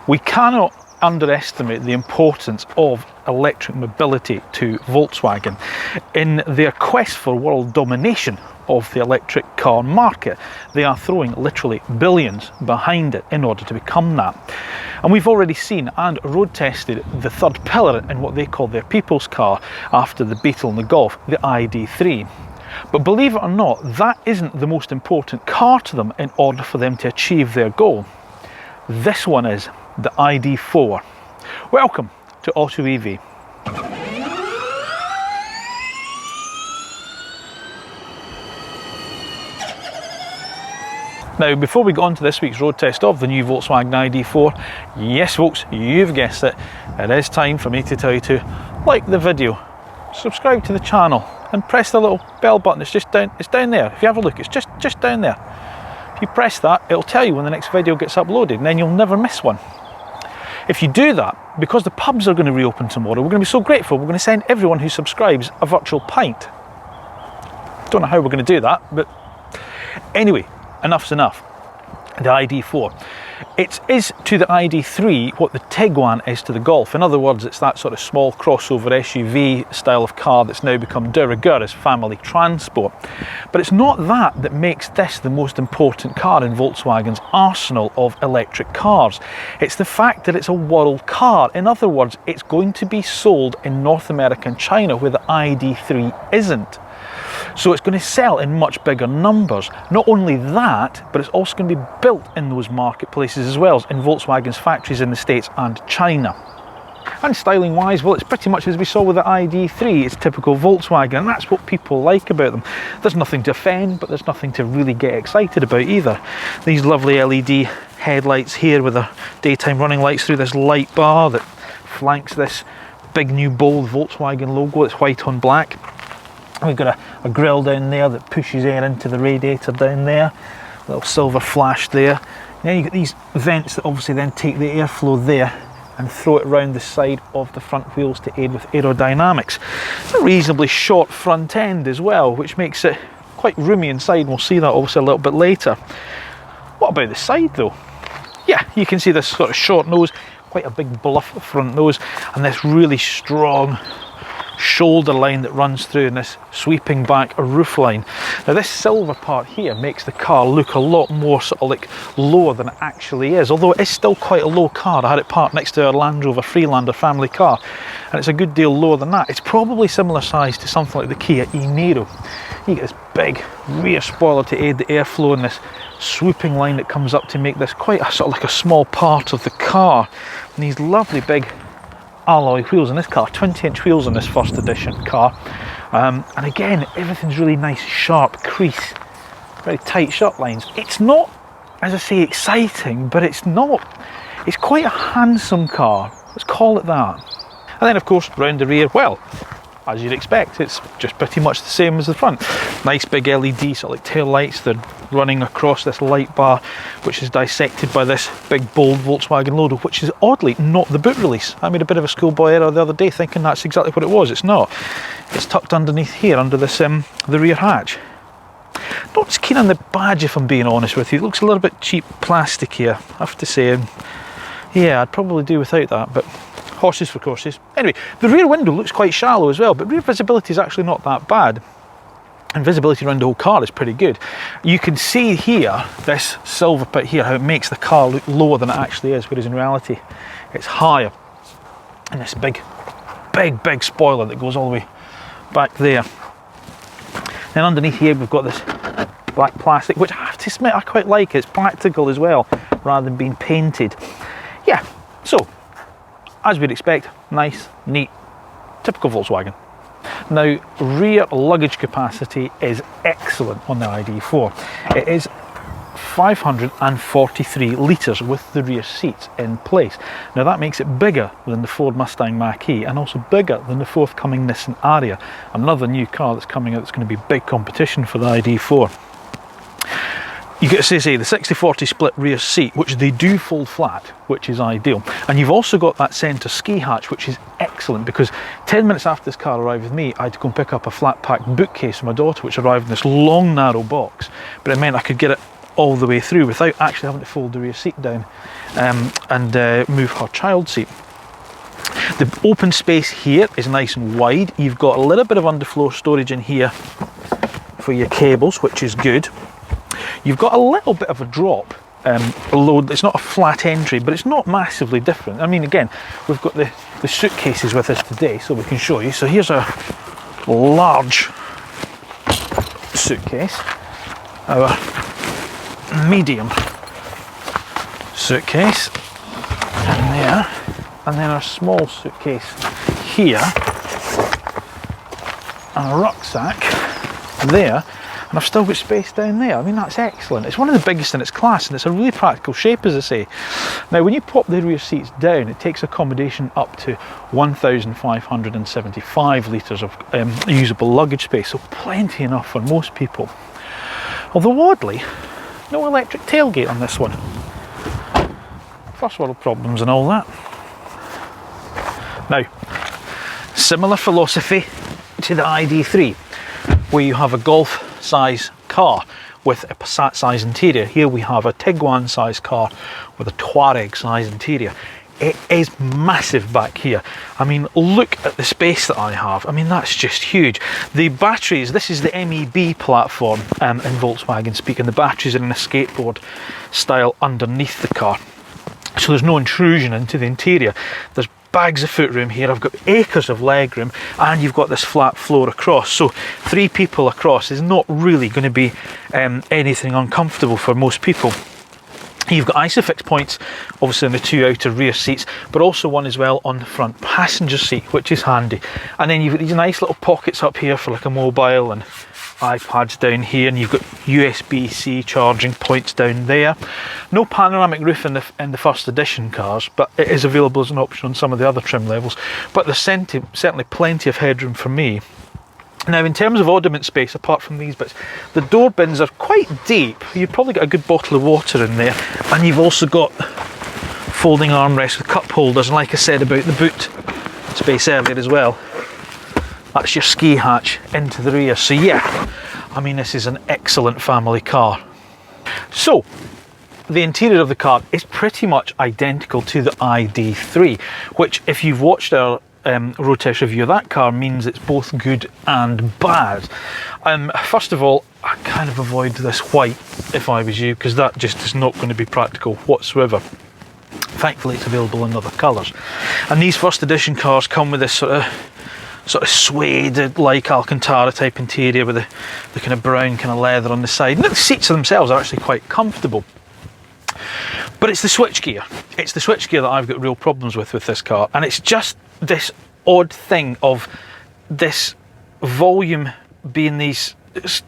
We cannot underestimate the importance of electric mobility to Volkswagen in their quest for world domination of the electric car market. They are throwing literally billions behind it in order to become that. And we've already seen and road tested the third pillar in what they call their people's car after the Beetle and the Golf, the ID.3. But believe it or not, that isn't the most important car to them in order for them to achieve their goal. This one is the ID.4. Welcome to Auto EV. Now, before we go on to this week's road test of the new Volkswagen ID.4, yes folks, you've guessed it, it is time for me to tell you to like the video, subscribe to the channel and press the little bell button. It's down there. If you have a look, it's just down there. If you press that, it'll tell you when the next video gets uploaded and then you'll never miss one. If you do that, because the pubs are going to reopen tomorrow, we're going to be so grateful. We're going to send everyone who subscribes a virtual pint. Don't know how we're going to do that, but anyway, enough's enough. The ID.4. It is to the ID.3 what the Tiguan is to the Golf. In other words, it's that sort of small crossover SUV style of car that's now become de rigueur as family transport. But it's not that makes this the most important car in Volkswagen's arsenal of electric cars. It's the fact that it's a world car. In other words, it's going to be sold in North America and China where the ID.3 isn't. So it's going to sell in much bigger numbers. Not only that, but it's also going to be built in those marketplaces as well as in Volkswagen's factories in the States and China. And styling wise, well, it's pretty much as we saw with the ID.3. It's typical Volkswagen, and that's what people like about them. There's nothing to offend, but there's nothing to really get excited about either. These lovely LED headlights here with the daytime running lights through this light bar that flanks this big new bold Volkswagen logo. It's white on black. We've got a grille down there that pushes air into the radiator down there, a little silver flash there. And then you've got these vents that obviously then take the airflow there and throw it around the side of the front wheels to aid with aerodynamics. It's a reasonably short front end as well, which makes it quite roomy inside, and we'll see that obviously a little bit later. What about the side though? Yeah, you can see this sort of short nose, quite a big bluff front nose, and this really strong shoulder line that runs through and this sweeping back roof line. Now this silver part here makes the car look a lot more sort of like lower than it actually is, although it is still quite a low car. I had it parked next to our Land Rover Freelander family car and it's a good deal lower than that. It's probably similar size to something like the Kia e-Niro. You get this big rear spoiler to aid the airflow and this swooping line that comes up to make this quite a sort of like a small part of the car, and these lovely big alloy wheels in this car, 20-inch wheels in this first edition car, and again everything's really nice sharp crease, very tight shut lines. It's not, as I say, exciting, but it's quite a handsome car, let's call it that. And then of course round the rear, well, as you'd expect, it's just pretty much the same as the front. Nice big LED sort of like tail lights. They're running across this light bar, which is dissected by this big bold Volkswagen logo, which is oddly not the boot release. I made a bit of a schoolboy error the other day thinking that's exactly what it was. It's not. It's tucked underneath here under this the rear hatch. Not as keen on the badge, if I'm being honest with you. It looks a little bit cheap plastic here, I have to say. Yeah, I'd probably do without that, but horses for courses. Anyway, the rear window looks quite shallow as well, but rear visibility is actually not that bad. And visibility around the whole car is pretty good. You can see here, this silver bit here, how it makes the car look lower than it actually is, whereas in reality it's higher. And this big spoiler that goes all the way back there. Then underneath here we've got this black plastic, which I have to admit I quite like. It's practical as well, rather than being painted. Yeah, so as we'd expect, nice, neat, typical Volkswagen. Now, rear luggage capacity is excellent on the ID.4. It is 543 litres with the rear seats in place. Now that makes it bigger than the Ford Mustang Mach-E and also bigger than the forthcoming Nissan Ariya, another new car that's coming out that's going to be big competition for the ID.4. You get to say the 60-40 split rear seat, which they do fold flat, which is ideal. And you've also got that centre ski hatch, which is excellent, because 10 minutes after this car arrived with me, I had to go and pick up a flat pack bookcase for my daughter, which arrived in this long narrow box, but it meant I could get it all the way through without actually having to fold the rear seat down. and move her child seat. The open space here is nice and wide. You've got a little bit of underfloor storage in here for your cables, which is good. You've got a little bit of a drop, although it's not a flat entry, but it's not massively different. I mean, again, we've got the suitcases with us today, so we can show you. So here's a large suitcase, our medium suitcase in there, and then our small suitcase here, and a rucksack there, and I've still got space down there. I mean, that's excellent. It's one of the biggest in its class, and it's a really practical shape, as I say. Now, when you pop the rear seats down, it takes accommodation up to 1,575 litres of usable luggage space, so plenty enough for most people. Although oddly, no electric tailgate on this one. First world problems and all that. Now, similar philosophy to the ID3, where you have a Golf size car with a Passat size interior. Here we have a Tiguan size car with a Touareg size interior. It is massive back here. I mean, look at the space that I have. I mean, that's just huge. The batteries, this is the MEB platform in Volkswagen speak, and the batteries are in a skateboard style underneath the car. So there's no intrusion into the interior. There's bags of footroom here. I've got acres of legroom, and you've got this flat floor across. So 3 people across is not really going to be anything uncomfortable for most people. You've got ISOFIX points, obviously, in the 2 outer rear seats, but also one as well on the front passenger seat, which is handy. And then you've got these nice little pockets up here for like a mobile, and iPads down here, and you've got USB-C charging points down there. No panoramic roof in the first edition cars, but it is available as an option on some of the other trim levels. But there's certainly plenty of headroom for me. Now, in terms of oddment space, apart from these bits, the door bins are quite deep. You've probably got a good bottle of water in there, and you've also got folding armrests with cup holders, and like I said about the boot space earlier as well, that's your ski hatch into the rear. So yeah, I mean, this is an excellent family car. So the interior of the car is pretty much identical to the ID3, which, if you've watched our road test review of that car, means it's both good and bad. First of all, I kind of avoid this white if I was you, because that just is not going to be practical whatsoever. Thankfully, it's available in other colours. And these first edition cars come with this sort of suede like Alcantara type interior with the kind of brown kind of leather on the side. And the seats themselves are actually quite comfortable. But it's the switchgear. It's the switchgear that I've got real problems with this car. And it's just this odd thing of this volume being these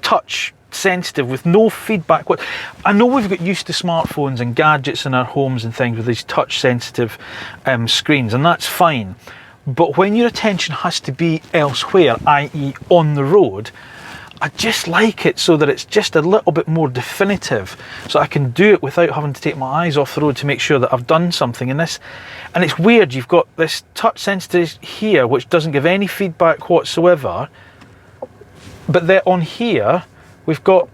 touch sensitive with no feedback. I know we've got used to smartphones and gadgets in our homes and things with these touch sensitive screens, and that's fine. But when your attention has to be elsewhere, i.e. on the road, I just like it so that it's just a little bit more definitive, so I can do it without having to take my eyes off the road to make sure that I've done something in this. And it's weird, you've got this touch sensitive here which doesn't give any feedback whatsoever, but then on here we've got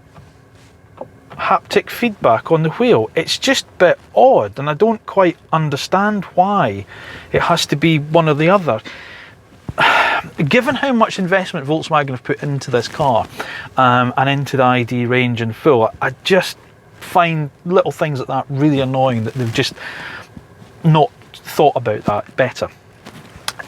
haptic feedback on the wheel. It's just a bit odd, and I don't quite understand why it has to be one or the other. Given how much investment Volkswagen have put into this car and into the ID range in full, I just find little things like that really annoying, that they've just not thought about that better.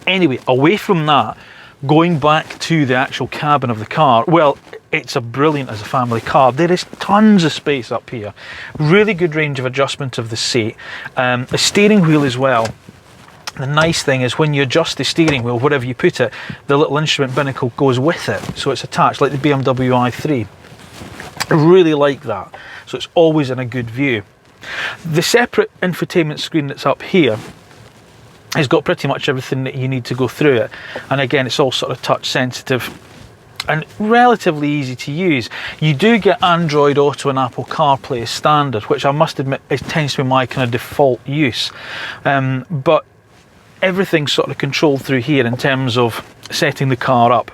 Anyway, away from that, going back to the actual cabin of the car, well, it's a brilliant as a family car. There is tons of space up here, really good range of adjustment of the seat, a steering wheel as well. The nice thing is when you adjust the steering wheel, wherever you put it, the little instrument binnacle goes with it, so it's attached like the BMW i3. I really like that, so it's always in a good view. The separate infotainment screen that's up here has got pretty much everything that you need to go through it, and again, it's all sort of touch sensitive and relatively easy to use. You do get Android Auto and Apple CarPlay as standard, which I must admit it tends to be my kind of default use, but everything's sort of controlled through here in terms of setting the car up.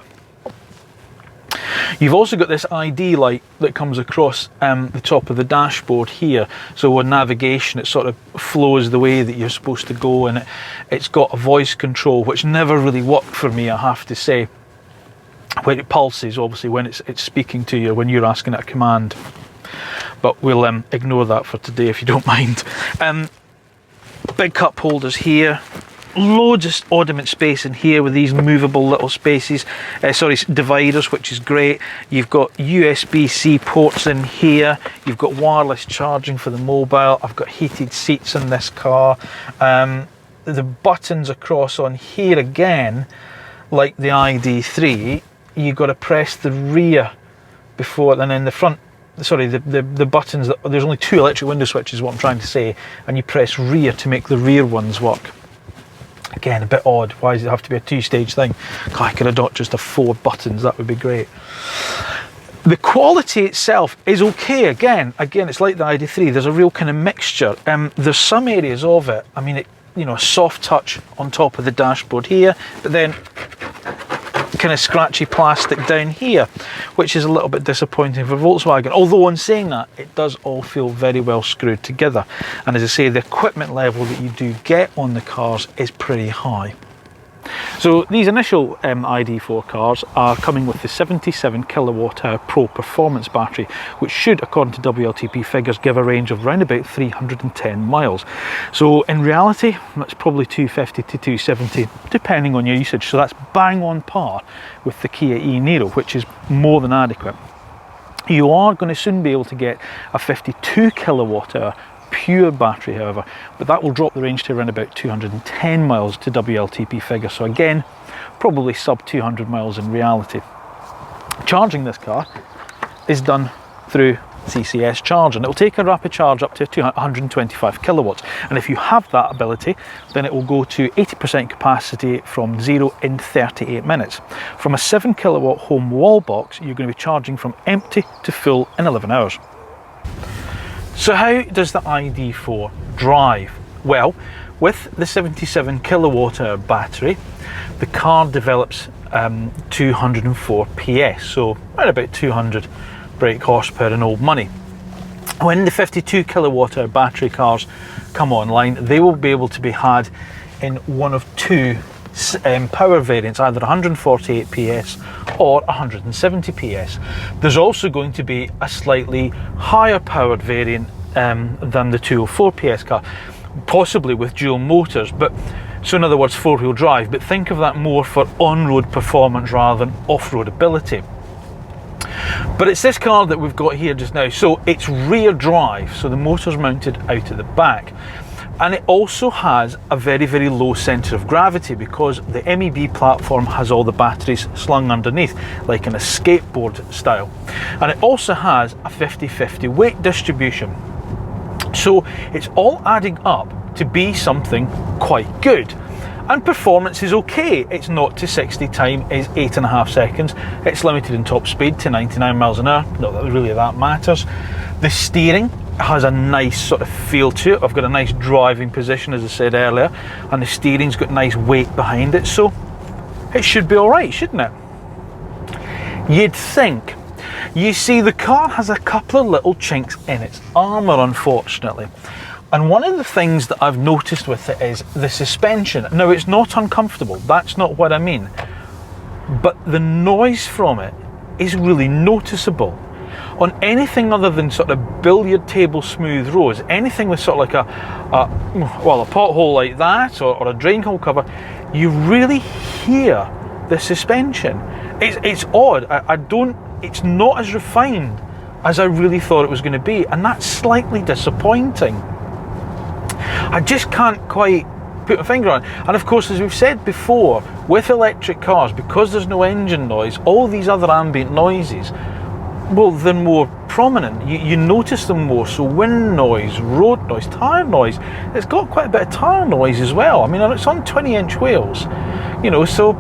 You've also got this ID light that comes across the top of the dashboard here. So on navigation, it sort of flows the way that you're supposed to go, and it's got a voice control, which never really worked for me, I have to say. When it pulses, obviously, when it's speaking to you, when you're asking it a command. But we'll ignore that for today if you don't mind. Big cup holders here. Loads of oddment space in here with these movable little spaces, dividers, which is great. You've got USB-C ports in here. You've got wireless charging for the mobile. I've got heated seats in this car. The buttons across on here again, like the ID3, you've got to press the rear before, and then the front. Sorry, the buttons. There's only 2 electric window switches, what I'm trying to say, and you press rear to make the rear ones work. Again, a bit odd. Why does it have to be a 2-stage thing? God, I could have got just 4 buttons. That would be great. The quality itself is okay. Again, it's like the ID3. There's a real kind of mixture. There's some areas of it. I mean, a soft touch on top of the dashboard here, but then kind of scratchy plastic down here, which is a little bit disappointing for Volkswagen. Although on saying that, it does all feel very well screwed together. And as I say, the equipment level that you do get on the cars is pretty high. So these initial ID4 cars are coming with the 77 kilowatt hour Pro Performance battery, which should, according to WLTP figures, give a range of around about 310 miles. So in reality, that's probably 250 to 270, depending on your usage. So that's bang on par with the Kia e-Niro, which is more than adequate. You are going to soon be able to get a 52 kilowatt hour pure battery, however, but that will drop the range to around about 210 miles to WLTP figure. So again, probably sub 200 miles in reality. Charging this car is done through CCS charging. It will take a rapid charge up to 125 kilowatts, and if you have that ability, then it will go to 80% capacity from 0 in 38 minutes. From a 7 kilowatt home wall box, you're going to be charging from empty to full in 11 hours. So how does the ID4 drive? Well, with the 77 kilowatt hour battery, the car develops 204 PS, so around about 200 brake horsepower in old money. When the 52 kilowatt hour battery cars come online, they will be able to be had in one of 2 power variants, either 148 PS or 170 PS. There's also going to be a slightly higher powered variant than the 204 PS car, possibly with dual motors, so in other words 4-wheel drive, but think of that more for on-road performance rather than off-road ability. But it's this car that we've got here just now, so it's rear drive, so the motor's mounted out at the back. And it also has a very, very low centre of gravity because the MEB platform has all the batteries slung underneath, like in a skateboard style. And it also has a 50-50 weight distribution. So it's all adding up to be something quite good. And performance is okay. It's 0 to 60 time is 8.5 seconds. It's limited in top speed to 99 miles an hour. Not that really that matters. The steering has a nice sort of feel to it. I've got a nice driving position, as I said earlier, and the steering's got nice weight behind it, so it should be all right, shouldn't it? You'd think. You see, the car has a couple of little chinks in its armour, unfortunately. And one of the things that I've noticed with it is the suspension. Now, it's not uncomfortable, that's not what I mean, but the noise from it is really noticeable. On anything other than sort of billiard table smooth roads, anything with sort of like a pothole like that or a drain hole cover, you really hear the suspension. It's odd. It's not as refined as I really thought it was going to be, and that's slightly disappointing. I just can't quite put my finger on it. And of course, as we've said before, with electric cars, because there's no engine noise, all these other ambient noises, well, they're more prominent. You notice them more. So wind noise, road noise, tyre noise. It's got quite a bit of tyre noise as well. I mean, it's on 20-inch wheels, so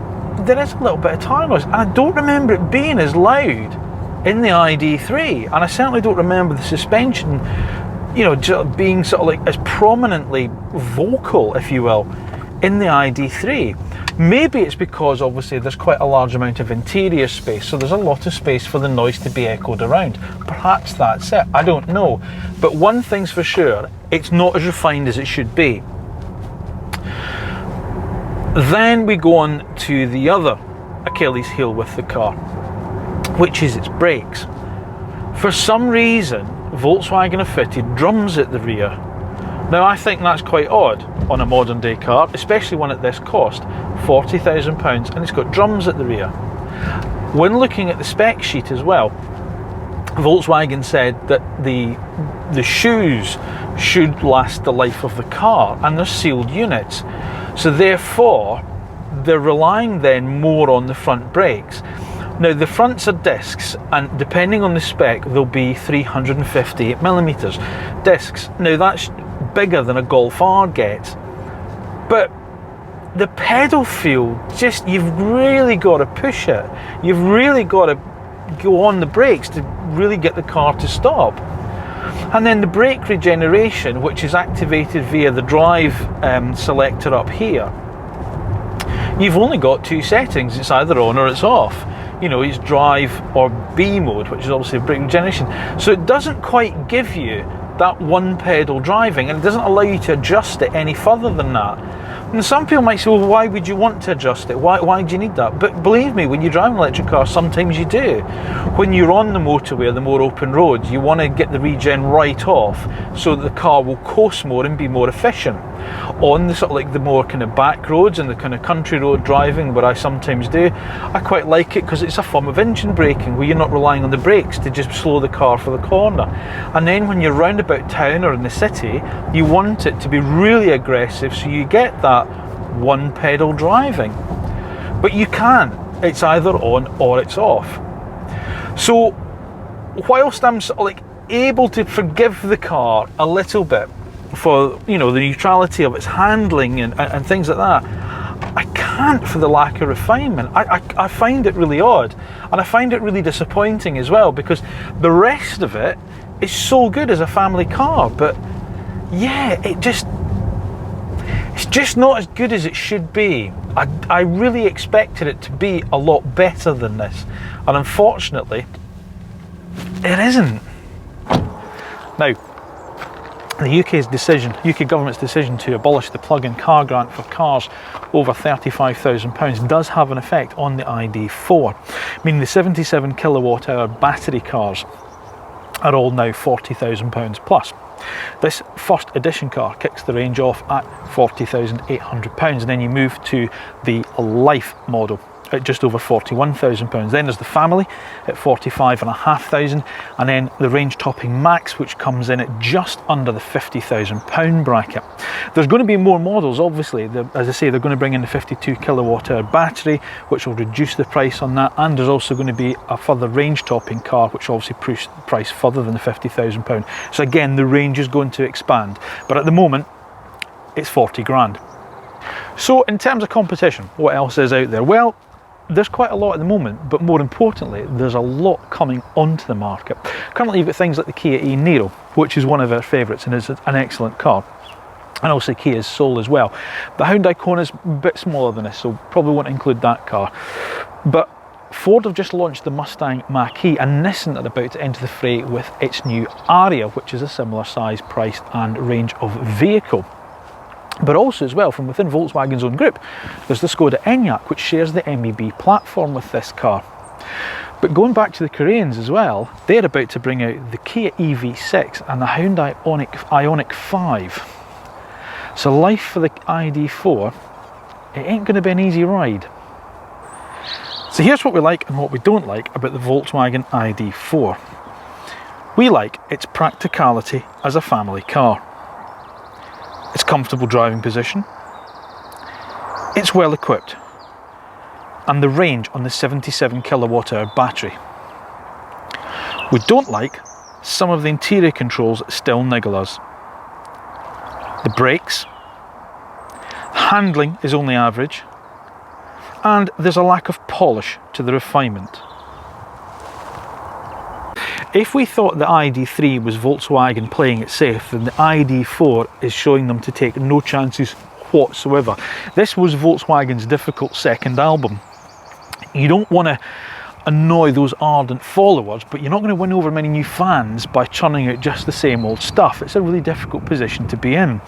there is a little bit of tyre noise. And I don't remember it being as loud in the ID3. And I certainly don't remember the suspension, being sort of like as prominently vocal, if you will, in the ID3. Maybe it's because obviously there's quite a large amount of interior space, so there's a lot of space for the noise to be echoed around. Perhaps that's it, I don't know. But one thing's for sure, it's not as refined as it should be. Then we go on to the other Achilles heel with the car, which is its brakes. For some reason, Volkswagen have fitted drums at the rear. Now I think that's quite odd on a modern day car, especially one at this cost, £40,000, and it's got drums at the rear. When looking at the spec sheet as well, Volkswagen said that the shoes should last the life of the car, and they're sealed units. So therefore, they're relying then more on the front brakes. Now the fronts are discs, and depending on the spec, they'll be 358mm discs. Now that's bigger than a Golf R gets, but the pedal feel, just, you've really got to push it. You've really got to go on the brakes to really get the car to stop. And then the brake regeneration, which is activated via the drive selector up here, you've only got two settings. It's either on or it's off. You know, it's drive or B mode, which is obviously brake regeneration. So it doesn't quite give you that one pedal driving, and it doesn't allow you to adjust it any further than that. And some people might say, well, why would you want to adjust it? Why do you need that? But believe me, when you drive an electric car, sometimes you do. When you're on the motorway or the more open roads, you want to get the regen right off so that the car will coast more and be more efficient. On the sort of like the more kind of back roads and the kind of country road driving, where I sometimes do, I quite like it because it's a form of engine braking where you're not relying on the brakes to just slow the car for the corner. And then when you're round about town or in the city, you want it to be really aggressive so you get that one pedal driving. But you can't. It's either on or it's off. So whilst I'm sort of like able to forgive the car a little bit for, you know, the neutrality of its handling and things like that, I can't for the lack of refinement. I find it really odd, and I find it really disappointing as well, because the rest of it is so good as a family car, but yeah, it's just not as good as it should be. I really expected it to be a lot better than this, and unfortunately it isn't. Now, the UK government's decision to abolish the plug-in car grant for cars over £35,000 does have an effect on the ID4, meaning the 77 kilowatt hour battery cars are all now £40,000 plus. This first edition car kicks the range off at £40,800, and then you move to the Life model at just over £41,000. Then there's the Family at £45,500, and then the range topping Max, which comes in at just under the £50,000 bracket. There's going to be more models, obviously. As I say, they're going to bring in the 52 kilowatt hour battery, which will reduce the price on that, and there's also going to be a further range topping car, which will obviously push the price further than the £50,000. So again, the range is going to expand, but at the moment it's 40 grand. So in terms of competition, what else is out there? Well, there's quite a lot at the moment, but more importantly, there's a lot coming onto the market. Currently you've got things like the Kia e-Niro, which is one of our favourites and is an excellent car, and also Kia's Soul as well. The Hyundai Kona is a bit smaller than this, so probably won't include that car. But Ford have just launched the Mustang Mach-E, and Nissan are about to enter the fray with its new Ariya, which is a similar size, price and range of vehicle. But also as well, from within Volkswagen's own group, there's the Skoda Enyaq, which shares the MEB platform with this car. But going back to the Koreans as well, they're about to bring out the Kia EV6 and the Hyundai Ioniq 5. So life for the ID4, it ain't going to be an easy ride. So here's what we like and what we don't like about the Volkswagen ID4. We like its practicality as a family car. Its comfortable driving position, it's well equipped, and the range on the 77 kilowatt hour battery. We don't like some of the interior controls that still niggle us. The brakes, handling is only average, and there's a lack of polish to the refinement. If we thought the ID3 was Volkswagen playing it safe, then the ID4 is showing them to take no chances whatsoever. This was Volkswagen's difficult second album. You don't want to annoy those ardent followers, but you're not going to win over many new fans by churning out just the same old stuff. It's a really difficult position to be in.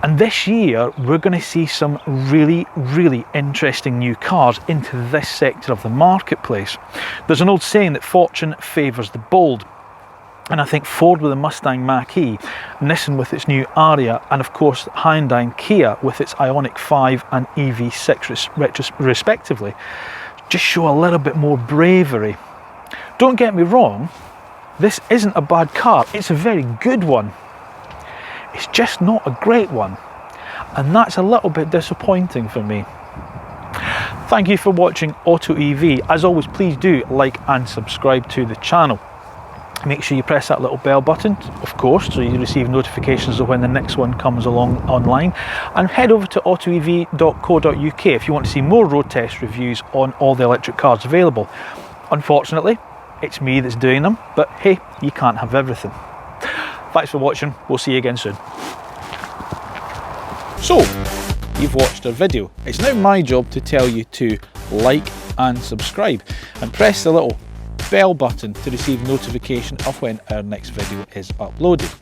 And this year, we're going to see some really, really interesting new cars into this sector of the marketplace. There's an old saying that fortune favours the bold. And I think Ford with the Mustang Mach-E, Nissan with its new Ariya, and of course Hyundai and Kia with its Ioniq 5 and EV6 respectively, just show a little bit more bravery. Don't get me wrong, this isn't a bad car, it's a very good one. It's just not a great one, and that's a little bit disappointing for me. Thank you for watching Auto EV. As always, please do like and subscribe to the channel. Make sure you press that little bell button, of course, so you receive notifications of when the next one comes along online. And head over to autoev.co.uk if you want to see more road test reviews on all the electric cars available. Unfortunately, it's me that's doing them, but hey, you can't have everything. Thanks for watching, we'll see you again soon. So, you've watched our video. It's now my job to tell you to like and subscribe, and press the little bell button to receive notification of when our next video is uploaded.